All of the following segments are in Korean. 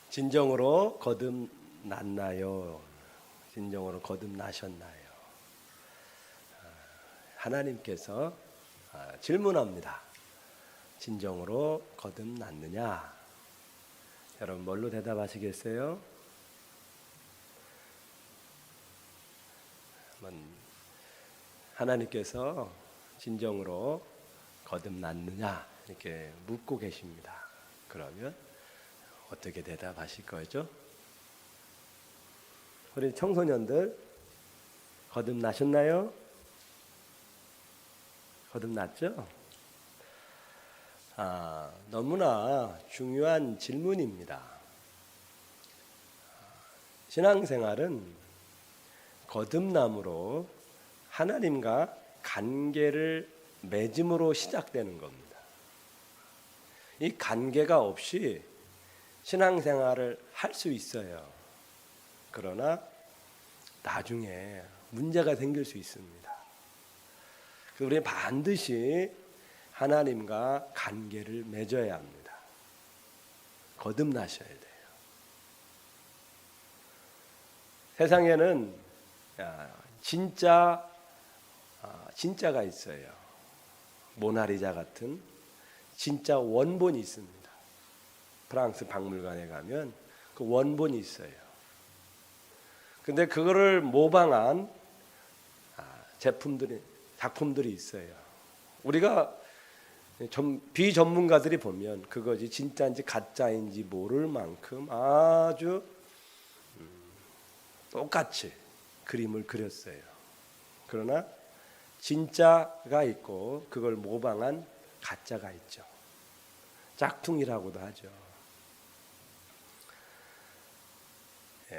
진정으로 거듭났나요? 진정으로 거듭나셨나요? 하나님께서 질문합니다. 진정으로 거듭났느냐? 여러분 뭘로 대답하시겠어요? 하나님께서 진정으로 거듭났느냐 이렇게 묻고 계십니다. 그러면 어떻게 대답하실 거죠? 우리 청소년들 거듭나셨나요? 거듭났죠? 너무나 중요한 질문입니다. 신앙생활은 거듭남으로 하나님과 관계를 맺음으로 시작되는 겁니다. 이 관계가 없이 신앙생활을 할 수 있어요. 그러나 나중에 문제가 생길 수 있습니다. 우리는 반드시 하나님과 관계를 맺어야 합니다. 거듭나셔야 돼요. 세상에는 진짜가 있어요. 모나리자 같은 진짜 원본이 있습니다. 프랑스 박물관에 가면 그 원본이 있어요. 근데 그거를 모방한 작품들이 있어요. 우리가 비전문가들이 보면 그것이 진짜인지 가짜인지 모를 만큼 아주 똑같이 그림을 그렸어요. 그러나 진짜가 있고 그걸 모방한 가짜가 있죠. 짝퉁이라고도 하죠.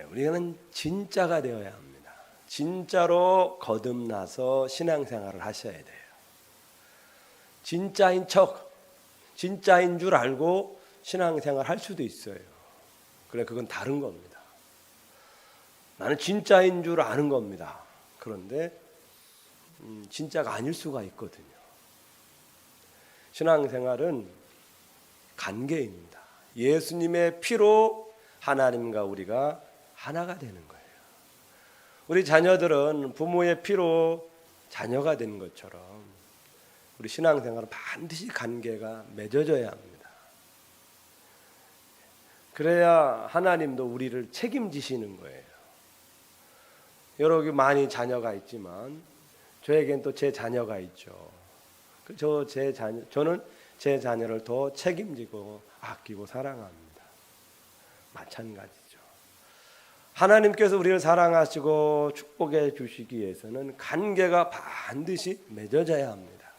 우리는 진짜가 되어야 합니다. 진짜로 거듭나서 신앙생활을 하셔야 돼요. 진짜인 척, 진짜인 줄 알고 신앙생활 할 수도 있어요. 그래, 그건 다른 겁니다. 나는 진짜인 줄 아는 겁니다. 그런데 진짜가 아닐 수가 있거든요. 신앙생활은 관계입니다. 예수님의 피로 하나님과 우리가 하나가 되는 거예요. 우리 자녀들은 부모의 피로 자녀가 되는 것처럼 우리 신앙생활은 반드시 관계가 맺어져야 합니다. 그래야 하나님도 우리를 책임지시는 거예요. 여러 개 많이 자녀가 있지만 저에겐 또 제 자녀가 있죠. 저는 제 자녀를 더 책임지고 아끼고 사랑합니다. 마찬가지죠. 하나님께서 우리를 사랑하시고 축복해 주시기 위해서는 관계가 반드시 맺어져야 합니다.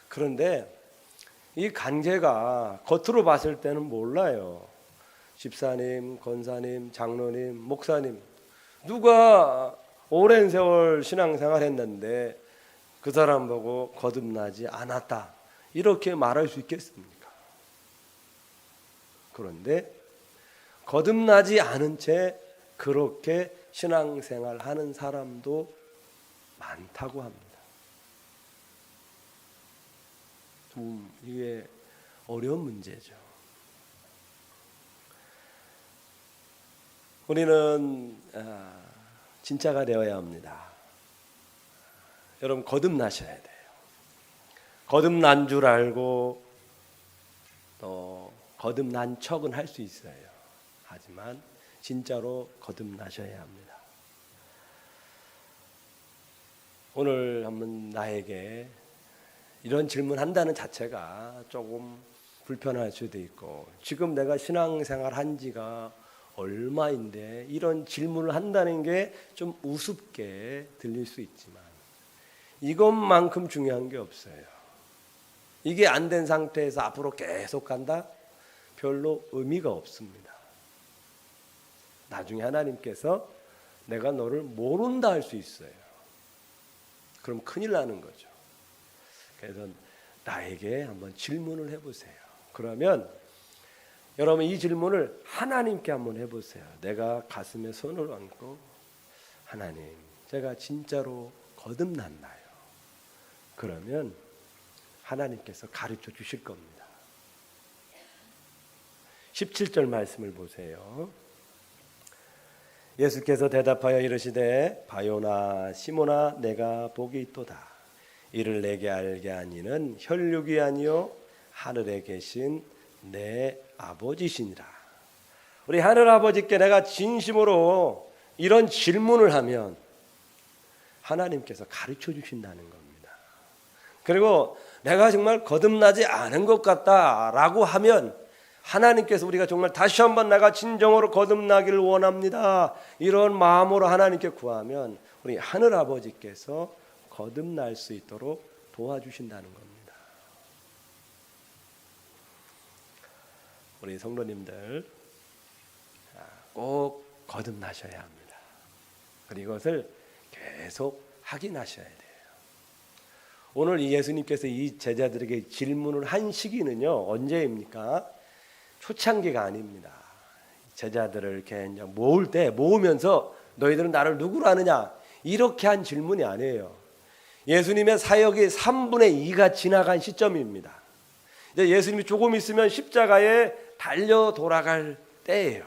그런데 이 관계가 겉으로 봤을 때는 몰라요. 집사님, 권사님, 장로님, 목사님 누가 오랜 세월 신앙생활 했는데 그 사람 보고 거듭나지 않았다 이렇게 말할 수 있겠습니까? 그런데 거듭나지 않은 채 그렇게 신앙생활 하는 사람도 많다고 합니다. 좀 이게 어려운 문제죠. 우리는 진짜가 되어야 합니다. 여러분 거듭나셔야 돼요. 거듭난 줄 알고 또 거듭난 척은 할 수 있어요. 하지만 진짜로 거듭나셔야 합니다. 오늘 한번 나에게 이런 질문한다는 자체가 조금 불편할 수도 있고 지금 내가 신앙생활 한 지가 얼마인데 이런 질문을 한다는 게 좀 우습게 들릴 수 있지만 이것만큼 중요한 게 없어요. 이게 안 된 상태에서 앞으로 계속 간다? 별로 의미가 없습니다. 나중에 하나님께서 내가 너를 모른다 할 수 있어요. 그럼 큰일 나는 거죠. 그래서 나에게 한번 질문을 해보세요. 그러면 여러분 이 질문을 하나님께 한번 해보세요. 내가 가슴에 손을 얹고 하나님, 제가 진짜로 거듭났나요? 그러면 하나님께서 가르쳐 주실 겁니다. 17절 말씀을 보세요. 예수께서 대답하여 이르시되 바요나 시몬아 내가 복이 있도다. 이를 내게 알게 하니는 혈육이 아니요 하늘에 계신 내 아버지시니라. 우리 하늘 아버지께 내가 진심으로 이런 질문을 하면 하나님께서 가르쳐 주신다는 겁니다. 그리고 내가 정말 거듭나지 않은 것 같다라고 하면 하나님께서 우리가 정말 다시 한번 내가 진정으로 거듭나기를 원합니다, 이런 마음으로 하나님께 구하면 우리 하늘 아버지께서 거듭날 수 있도록 도와주신다는 겁니다. 우리 성도님들 꼭 거듭나셔야 합니다. 그리고 이것을 계속 확인하셔야 돼요. 오늘 이 예수님께서 이 제자들에게 질문을 한 시기는요, 언제입니까? 초창기가 아닙니다. 제자들을 이렇게 모으면서 너희들은 나를 누구로 아느냐, 이렇게 한 질문이 아니에요. 예수님의 사역이 3분의 2가 지나간 시점입니다. 이제 예수님이 조금 있으면 십자가에 달려 돌아갈 때예요.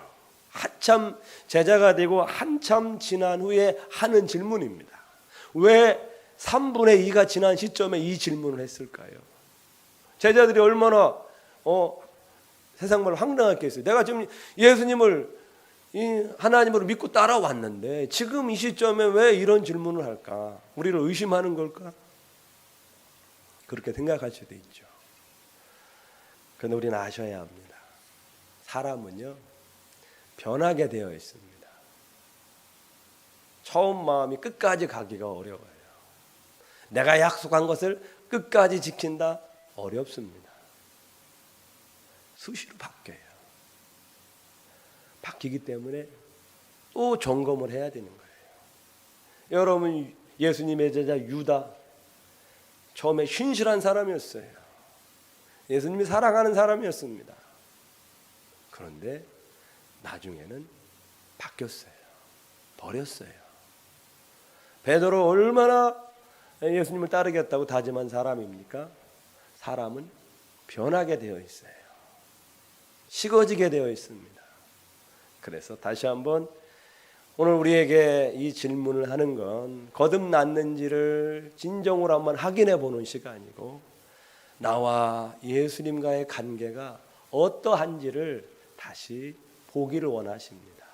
한참 제자가 되고 한참 지난 후에 하는 질문입니다. 왜 3분의 2가 지난 시점에 이 질문을 했을까요? 제자들이 얼마나 세상 말로 황당했겠어요. 내가 지금 예수님을 하나님으로 믿고 따라왔는데 지금 이 시점에 왜 이런 질문을 할까? 우리를 의심하는 걸까? 그렇게 생각할 수도 있죠. 그런데 우리는 아셔야 합니다. 사람은요, 변하게 되어 있습니다. 처음 마음이 끝까지 가기가 어려워요. 내가 약속한 것을 끝까지 지킨다? 어렵습니다. 수시로 바뀌어요. 바뀌기 때문에 또 점검을 해야 되는 거예요. 여러분, 예수님의 제자 유다, 처음에 신실한 사람이었어요. 예수님이 사랑하는 사람이었습니다. 그런데 나중에는 바뀌었어요. 버렸어요. 베드로 얼마나 예수님을 따르겠다고 다짐한 사람입니까? 사람은 변하게 되어 있어요. 식어지게 되어 있습니다. 그래서 다시 한번 오늘 우리에게 이 질문을 하는 건 거듭났는지를 진정으로 한번 확인해 보는 시간이고, 나와 예수님과의 관계가 어떠한지를 다시 보기를 원하십니다.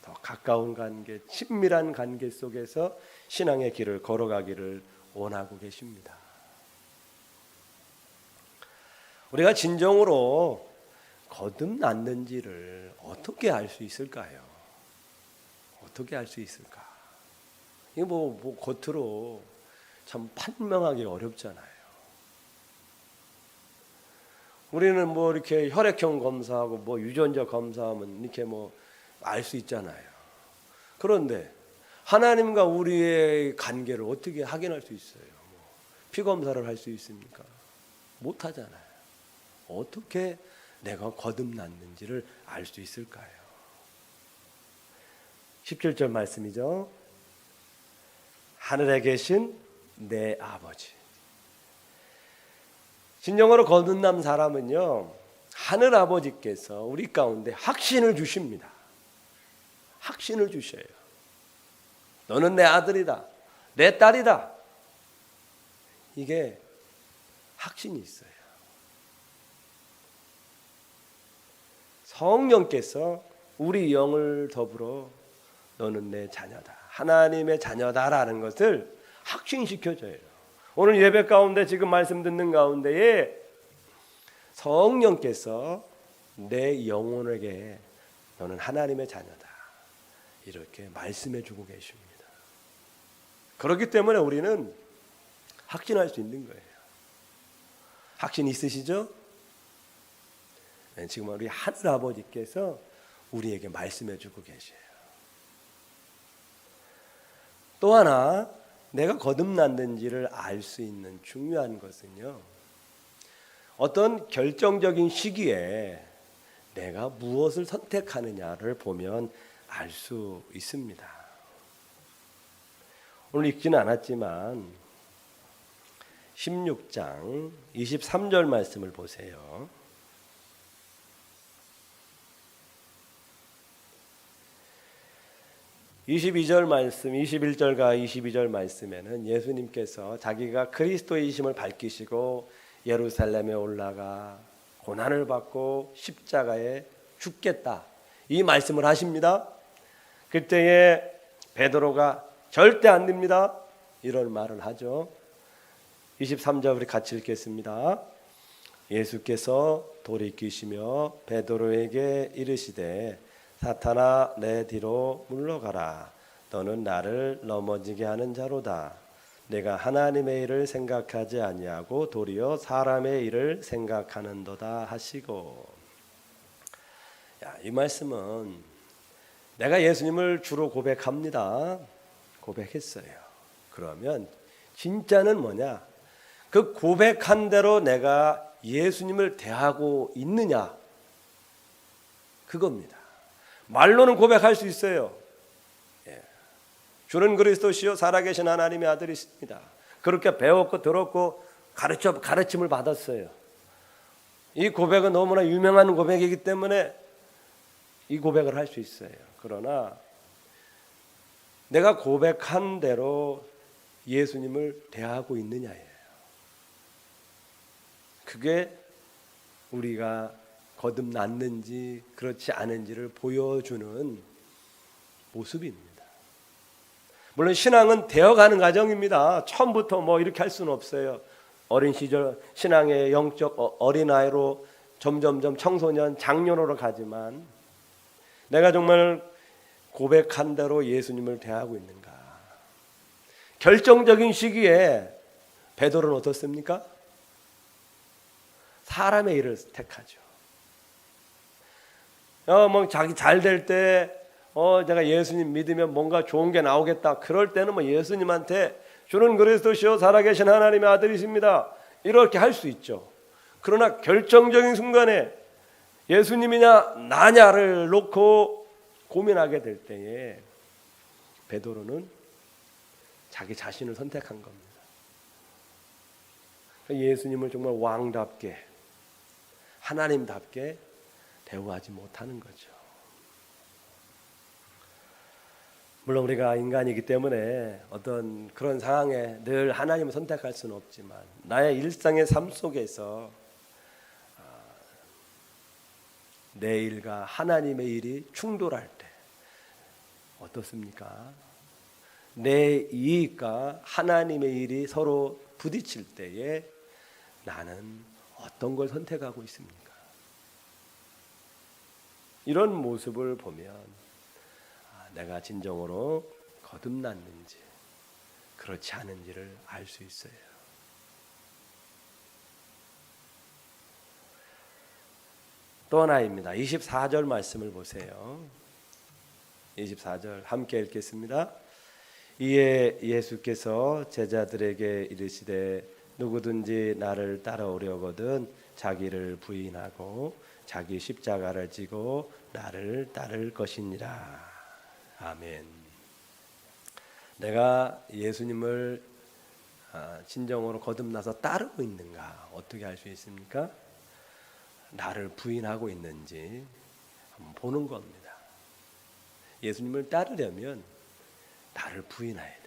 더 가까운 관계, 친밀한 관계 속에서 신앙의 길을 걸어가기를 원하고 계십니다. 우리가 진정으로 거듭났는지를 어떻게 알 수 있을까요? 어떻게 알 수 있을까? 이게 뭐 겉으로 참 판명하기 어렵잖아요. 우리는 뭐 이렇게 혈액형 검사하고 뭐 유전자 검사하면 이렇게 뭐 알 수 있잖아요. 그런데 하나님과 우리의 관계를 어떻게 확인할 수 있어요? 피 검사를 할 수 있습니까? 못 하잖아요. 어떻게 내가 거듭났는지를 알 수 있을까요? 17절 말씀이죠. 하늘에 계신 내 아버지. 진정으로 거듭난 사람은요, 하늘 아버지께서 우리 가운데 확신을 주십니다. 확신을 주셔요. 너는 내 아들이다, 내 딸이다. 이게 확신이 있어요. 성령께서 우리 영을 더불어 너는 내 자녀다, 하나님의 자녀다라는 것을 확신시켜줘요. 오늘 예배 가운데 지금 말씀 듣는 가운데에 성령께서 내 영혼에게 너는 하나님의 자녀다, 이렇게 말씀해주고 계십니다. 그렇기 때문에 우리는 확신할 수 있는 거예요. 확신 있으시죠? 네, 지금 우리 하늘 아버지께서 우리에게 말씀해주고 계셔요. 또 하나, 내가 거듭났는지를 알 수 있는 중요한 것은요, 어떤 결정적인 시기에 내가 무엇을 선택하느냐를 보면 알 수 있습니다. 오늘 읽지는 않았지만 16장 23절 말씀을 보세요. 22절 말씀, 21절과 22절 말씀에는 예수님께서 자기가 그리스도이심을 밝히시고 예루살렘에 올라가 고난을 받고 십자가에 죽겠다, 이 말씀을 하십니다. 그때에 베드로가 절대 안 됩니다, 이런 말을 하죠. 23절 우리 같이 읽겠습니다. 예수께서 돌이키시며 베드로에게 이르시되 사탄아, 내 뒤로 물러가라. 너는 나를 넘어지게 하는 자로다. 내가 하나님의 일을 생각하지 아니하고 도리어 사람의 일을 생각하는도다 하시고. 이 말씀은 내가 예수님을 주로 고백합니다. 고백했어요. 그러면 진짜는 뭐냐? 그 고백한 대로 내가 예수님을 대하고 있느냐? 그겁니다. 말로는 고백할 수 있어요. 주는 그리스도시요 살아계신 하나님의 아들이십니다. 그렇게 배웠고 들었고 가르침을 받았어요. 이 고백은 너무나 유명한 고백이기 때문에 이 고백을 할 수 있어요. 그러나 내가 고백한 대로 예수님을 대하고 있느냐예요. 그게 우리가 거듭났는지 그렇지 않은지를 보여주는 모습입니다. 물론 신앙은 되어가는 과정입니다. 처음부터 뭐 이렇게 할 수는 없어요. 어린 시절 신앙의 영적 어린아이로 점점점 청소년, 장년으로 가지만 내가 정말 고백한 대로 예수님을 대하고 있는가? 결정적인 시기에 베드로는 어떻습니까? 사람의 일을 택하죠. 뭐 자기 잘 될 때 내가 예수님 믿으면 뭔가 좋은 게 나오겠다. 그럴 때는 뭐 예수님한테 주는 그리스도시요 살아계신 하나님의 아들이십니다, 이렇게 할 수 있죠. 그러나 결정적인 순간에 예수님이냐 나냐를 놓고 고민하게 될 때에 베드로는 자기 자신을 선택한 겁니다. 예수님을 정말 왕답게 하나님답게 대우하지 못하는 거죠. 물론 우리가 인간이기 때문에 어떤 그런 상황에 늘 하나님을 선택할 수는 없지만 나의 일상의 삶 속에서 내 일과 하나님의 일이 충돌할 때 어떻습니까? 내 이익과 하나님의 일이 서로 부딪힐 때에 나는 어떤 걸 선택하고 있습니까? 이런 모습을 보면 내가 진정으로 거듭났는지 그렇지 않은지를 알 수 있어요. 또 하나입니다. 24절 말씀을 보세요. 24절 함께 읽겠습니다. 이에 예수께서 제자들에게 이르시되 누구든지 나를 따라오려거든 자기를 부인하고 자기 십자가를 지고 나를 따를 것이니라. 아멘. 내가 예수님을 진정으로 거듭나서 따르고 있는가 어떻게 알 수 있습니까? 나를 부인하고 있는지 한번 보는 겁니다. 예수님을 따르려면 나를 부인해야 돼요.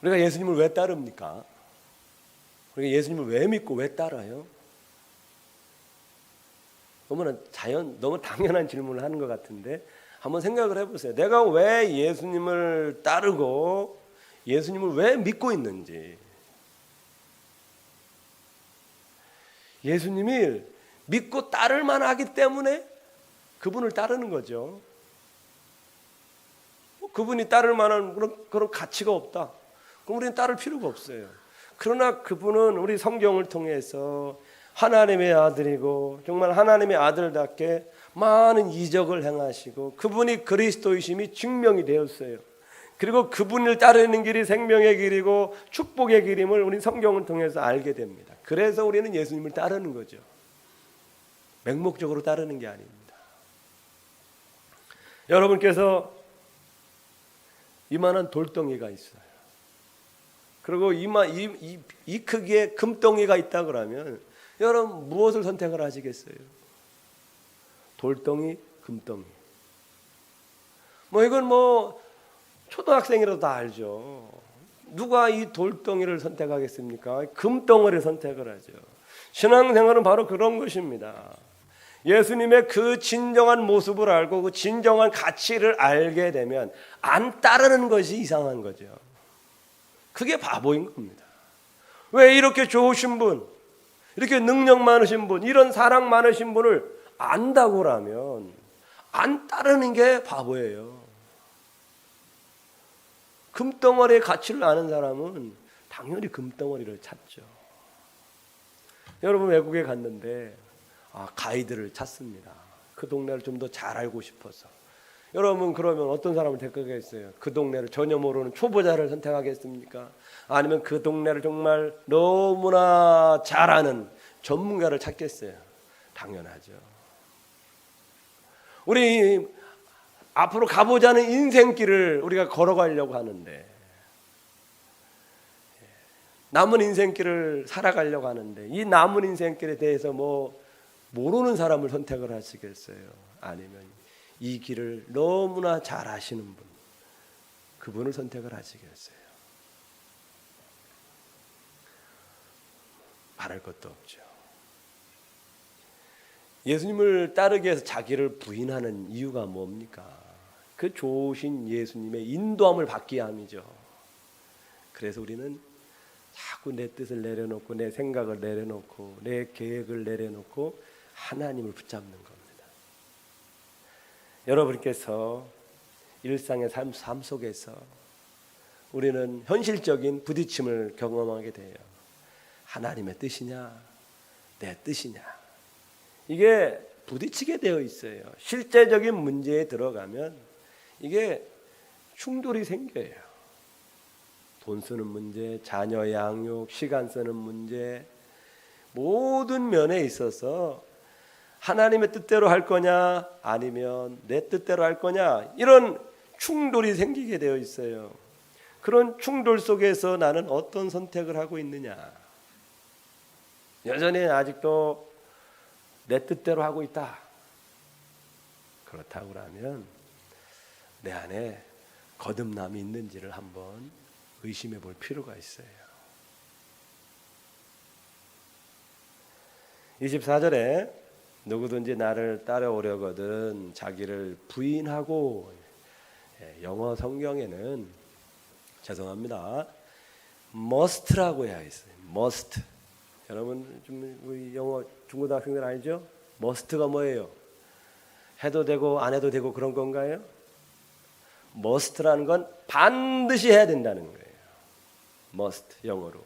우리가 예수님을 왜 따릅니까? 우리가 예수님을 왜 믿고 왜 따라요? 너무 당연한 질문을 하는 것 같은데 한번 생각을 해보세요. 내가 왜 예수님을 따르고 예수님을 왜 믿고 있는지. 예수님이 믿고 따를 만하기 때문에 그분을 따르는 거죠. 그분이 따를 만한 그런 가치가 없다. 그럼 우리는 따를 필요가 없어요. 그러나 그분은 우리 성경을 통해서 하나님의 아들이고 정말 하나님의 아들답게 많은 이적을 행하시고 그분이 그리스도이심이 증명이 되었어요. 그리고 그분을 따르는 길이 생명의 길이고 축복의 길임을 우리 성경을 통해서 알게 됩니다. 그래서 우리는 예수님을 따르는 거죠. 맹목적으로 따르는 게 아닙니다. 여러분께서 이만한 돌덩이가 있어요. 그리고 이 크기의 금덩이가 있다 그러면 여러분 무엇을 선택을 하시겠어요? 돌덩이, 금덩이. 뭐 이건 뭐 초등학생이라도 다 알죠. 누가 이 돌덩이를 선택하겠습니까? 금덩어리를 선택을 하죠. 신앙생활은 바로 그런 것입니다. 예수님의 그 진정한 모습을 알고 그 진정한 가치를 알게 되면 안 따르는 것이 이상한 거죠. 그게 바보인 겁니다. 왜 이렇게 좋으신 분, 이렇게 능력 많으신 분, 이런 사랑 많으신 분을 안다고라면 안 따르는 게 바보예요. 금덩어리의 가치를 아는 사람은 당연히 금덩어리를 찾죠. 여러분 외국에 갔는데 가이드를 찾습니다. 그 동네를 좀 더 잘 알고 싶어서. 여러분 그러면 어떤 사람을 택하겠어요? 그 동네를 전혀 모르는 초보자를 선택하겠습니까? 아니면 그 동네를 정말 너무나 잘 아는 전문가를 찾겠어요? 당연하죠. 우리 앞으로 가보자는 인생길을 우리가 걸어가려고 하는데, 남은 인생길을 살아가려고 하는데 이 남은 인생길에 대해서 뭐 모르는 사람을 선택을 하시겠어요? 아니면 이 길을 너무나 잘 아시는 분, 그분을 선택을 하시겠어요? 말할 것도 없죠. 예수님을 따르기 위해서 자기를 부인하는 이유가 뭡니까? 그 좋으신 예수님의 인도함을 받기 위함이죠. 그래서 우리는 자꾸 내 뜻을 내려놓고 내 생각을 내려놓고 내 계획을 내려놓고 하나님을 붙잡는 겁니다. 여러분께서 일상의 삶 속에서 우리는 현실적인 부딪힘을 경험하게 돼요. 하나님의 뜻이냐 내 뜻이냐, 이게 부딪히게 되어 있어요. 실제적인 문제에 들어가면 이게 충돌이 생겨요. 돈 쓰는 문제, 자녀 양육, 시간 쓰는 문제, 모든 면에 있어서 하나님의 뜻대로 할 거냐 아니면 내 뜻대로 할 거냐, 이런 충돌이 생기게 되어 있어요. 그런 충돌 속에서 나는 어떤 선택을 하고 있느냐, 여전히 아직도 내 뜻대로 하고 있다. 그렇다고 하면 내 안에 거듭남이 있는지를 한번 의심해 볼 필요가 있어요. 24절에 누구든지 나를 따라오려거든 자기를 부인하고, 영어 성경에는 죄송합니다, must라고 해야 있어요. must. 여러분 좀 우리 영어 중고등학생들 알죠? must가 뭐예요? 해도 되고 안 해도 되고 그런 건가요? must라는 건 반드시 해야 된다는 거예요. must, 영어로.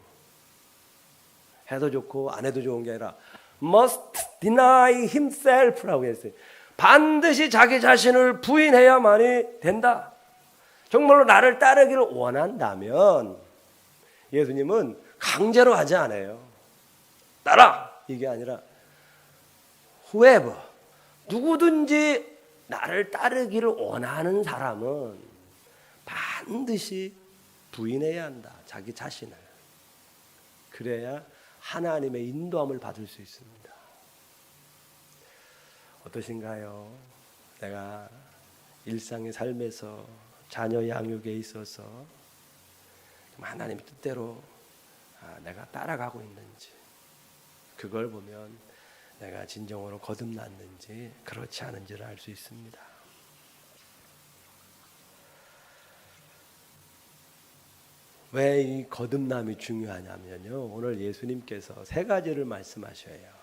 해도 좋고 안 해도 좋은 게 아니라 must deny himself라고 했어요. 반드시 자기 자신을 부인해야만이 된다. 정말로 나를 따르기를 원한다면 예수님은 강제로 하지 않아요. 따라! 이게 아니라 whoever, 누구든지 나를 따르기를 원하는 사람은 반드시 부인해야 한다. 자기 자신을. 그래야 하나님의 인도함을 받을 수 있습니다. 어떠신가요? 내가 일상의 삶에서 자녀 양육에 있어서 하나님의 뜻대로 내가 따라가고 있는지, 그걸 보면 내가 진정으로 거듭났는지 그렇지 않은지를 알 수 있습니다. 왜 이 거듭남이 중요하냐면요, 오늘 예수님께서 세 가지를 말씀하셔요.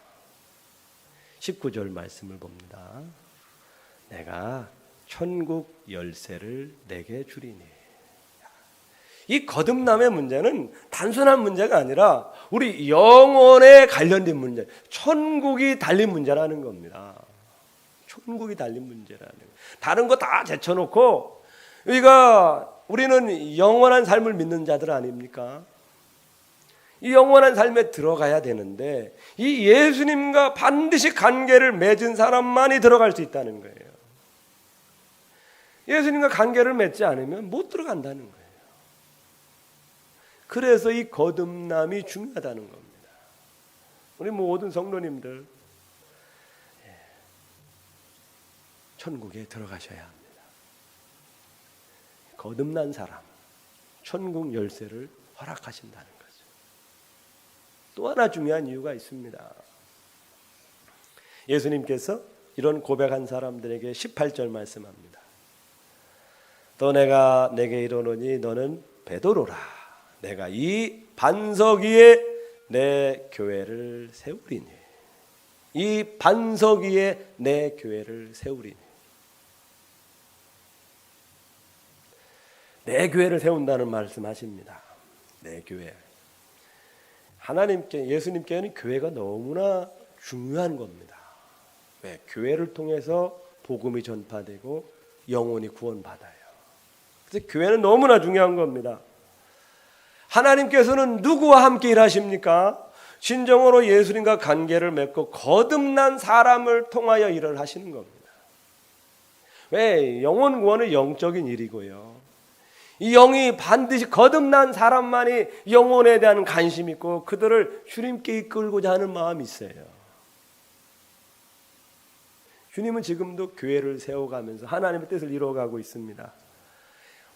19절 말씀을 봅니다. 내가 천국 열쇠를 내게 주리니. 이 거듭남의 문제는 단순한 문제가 아니라 우리 영혼에 관련된 문제, 천국이 달린 문제라는 겁니다. 천국이 달린 문제라는 거예요. 다른 거 다 제쳐놓고 우리는 영원한 삶을 믿는 자들 아닙니까? 이 영원한 삶에 들어가야 되는데 이 예수님과 반드시 관계를 맺은 사람만이 들어갈 수 있다는 거예요. 예수님과 관계를 맺지 않으면 못 들어간다는 거예요. 그래서 이 거듭남이 중요하다는 겁니다. 우리 모든 성도님들 천국에 들어가셔야 합니다. 거듭난 사람, 천국 열쇠를 허락하신다는 거죠. 또 하나 중요한 이유가 있습니다. 예수님께서 이런 고백한 사람들에게 18절 말씀합니다. 또 내가 내게 이르노니 너는 베드로라. 내가 이 반석 위에 내 교회를 세우리니. 이 반석 위에 내 교회를 세우리니. 내 교회를 세운다는 말씀하십니다. 내 교회. 하나님께, 예수님께는 교회가 너무나 중요한 겁니다. 왜? 교회를 통해서 복음이 전파되고 영혼이 구원받아요. 그래서 교회는 너무나 중요한 겁니다. 하나님께서는 누구와 함께 일하십니까? 진정으로 예수님과 관계를 맺고 거듭난 사람을 통하여 일을 하시는 겁니다. 왜? 영혼 구원은 영적인 일이고요. 이 영이 반드시 거듭난 사람만이 영혼에 대한 관심이 있고 그들을 주님께 이끌고자 하는 마음이 있어요. 주님은 지금도 교회를 세워가면서 하나님의 뜻을 이루어가고 있습니다.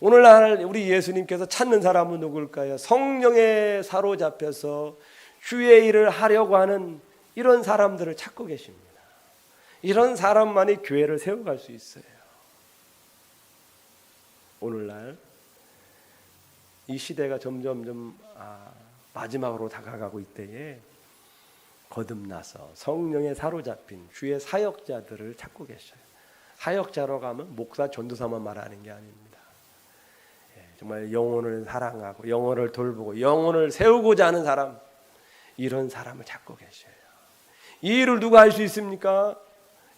오늘날 우리 예수님께서 찾는 사람은 누굴까요? 성령에 사로잡혀서 주의 일을 하려고 하는 이런 사람들을 찾고 계십니다. 이런 사람만이 교회를 세워갈 수 있어요. 오늘날 이 시대가 점점 마지막으로 다가가고 있때에 거듭나서 성령에 사로잡힌 주의 사역자들을 찾고 계셔요. 사역자로 가면 목사 전도사만 말하는 게 아닙니다. 정말 영혼을 사랑하고 영혼을 돌보고 영혼을 세우고자 하는 사람, 이런 사람을 찾고 계셔요. 이 일을 누가 할 수 있습니까?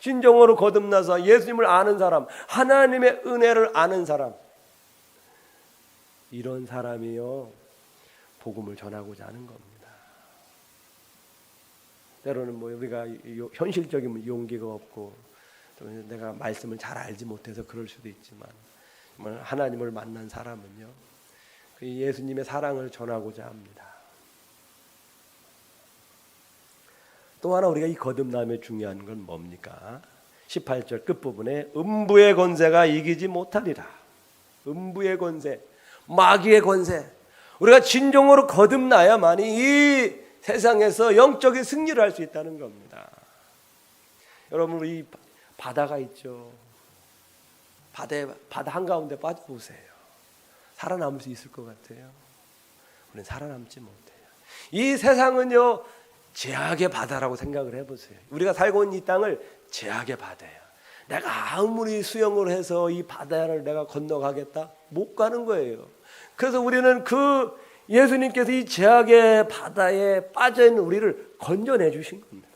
진정으로 거듭나서 예수님을 아는 사람, 하나님의 은혜를 아는 사람, 이런 사람이요 복음을 전하고자 하는 겁니다. 때로는 우리가 현실적인 용기가 없고 내가 말씀을 잘 알지 못해서 그럴 수도 있지만 정말 하나님을 만난 사람은요 그 예수님의 사랑을 전하고자 합니다. 또 하나 우리가 이 거듭남의 중요한 건 뭡니까? 18절 끝부분에 음부의 권세가 이기지 못하리라. 음부의 권세, 마귀의 권세. 우리가 진정으로 거듭나야만이 이 세상에서 영적인 승리를 할 수 있다는 겁니다. 여러분, 우리 바다가 있죠. 바다 한가운데 빠져보세요. 살아남을 수 있을 것 같아요? 우리는 살아남지 못해요. 이 세상은요 제약의 바다라고 생각을 해보세요. 우리가 살고 있는 이 땅을 제약의 바다예요. 내가 아무리 수영을 해서 이 바다를 내가 건너가겠다? 못 가는 거예요. 그래서 우리는 그 예수님께서 이 제약의 바다에 빠져있는 우리를 건져내 주신 겁니다.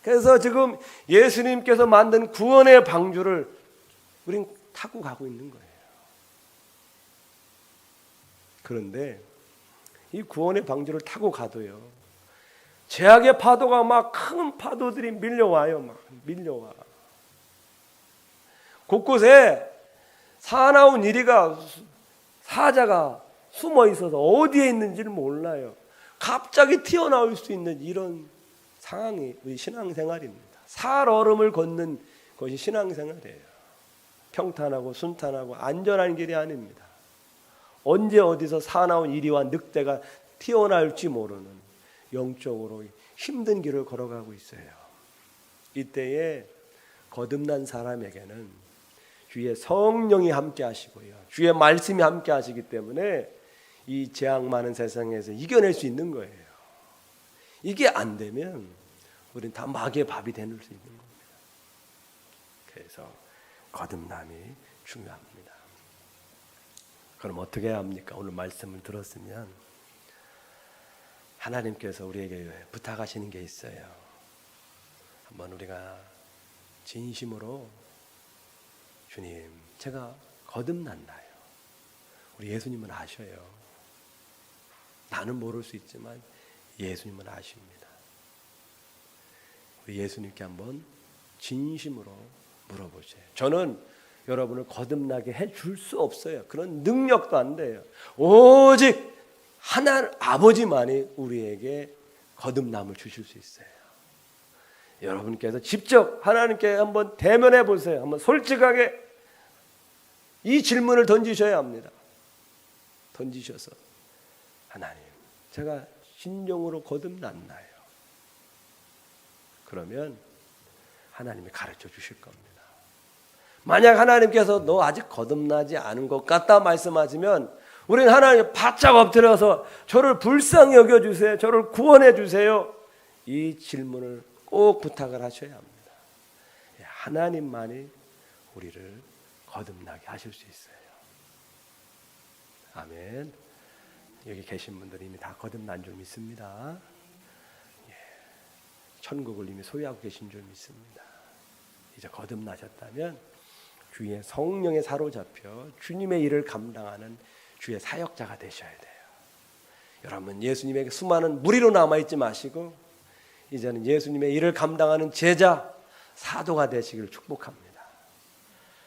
그래서 지금 예수님께서 만든 구원의 방주를 우린 타고 가고 있는 거예요. 그런데 이 구원의 방주를 타고 가도요 제약의 파도가 막 큰 파도들이 밀려와요. 막 밀려와. 곳곳에 사나운 이리가 사자가 숨어 있어서 어디에 있는지를 몰라요. 갑자기 튀어나올 수 있는 이런 상황이 우리 신앙생활입니다. 살얼음을 걷는 것이 신앙생활이에요. 평탄하고 순탄하고 안전한 길이 아닙니다. 언제 어디서 사나운 이리와 늑대가 튀어나올지 모르는 영적으로 힘든 길을 걸어가고 있어요. 이때에 거듭난 사람에게는 주의 성령이 함께 하시고요 주의 말씀이 함께 하시기 때문에 이 재앙 많은 세상에서 이겨낼 수 있는 거예요. 이게 안 되면 우리는 다 마귀의 밥이 되는 수 있는 겁니다. 그래서 거듭남이 중요합니다. 그럼 어떻게 해야 합니까? 오늘 말씀을 들었으면 하나님께서 우리에게 부탁하시는 게 있어요. 한번 우리가 진심으로 주님, 제가 거듭났나요? 우리 예수님은 아셔요. 나는 모를 수 있지만 예수님은 아십니다. 우리 예수님께 한번 진심으로 물어보세요. 저는 여러분을 거듭나게 해줄 수 없어요. 그런 능력도 안 돼요. 오직 하나님 아버지만이 우리에게 거듭남을 주실 수 있어요. 여러분께서 직접 하나님께 한번 대면해 보세요. 한번 솔직하게 이 질문을 던지셔야 합니다. 던지셔서 하나님, 제가 신령으로 거듭났나요? 그러면 하나님이 가르쳐 주실 겁니다. 만약 하나님께서 너 아직 거듭나지 않은 것 같다 말씀하시면 우리는 하나님 바짝 엎드려서 저를 불쌍히 여겨주세요. 저를 구원해 주세요. 이 질문을 꼭 부탁을 하셔야 합니다. 하나님만이 우리를 거듭나게 하실 수 있어요. 아멘. 여기 계신 분들이 이미 다 거듭난 줄 믿습니다. 천국을 이미 소유하고 계신 줄 믿습니다. 이제 거듭나셨다면 주의 성령에 사로잡혀 주님의 일을 감당하는 주의 사역자가 되셔야 돼요. 여러분, 예수님에게 수많은 무리로 남아있지 마시고 이제는 예수님의 일을 감당하는 제자, 사도가 되시기를 축복합니다.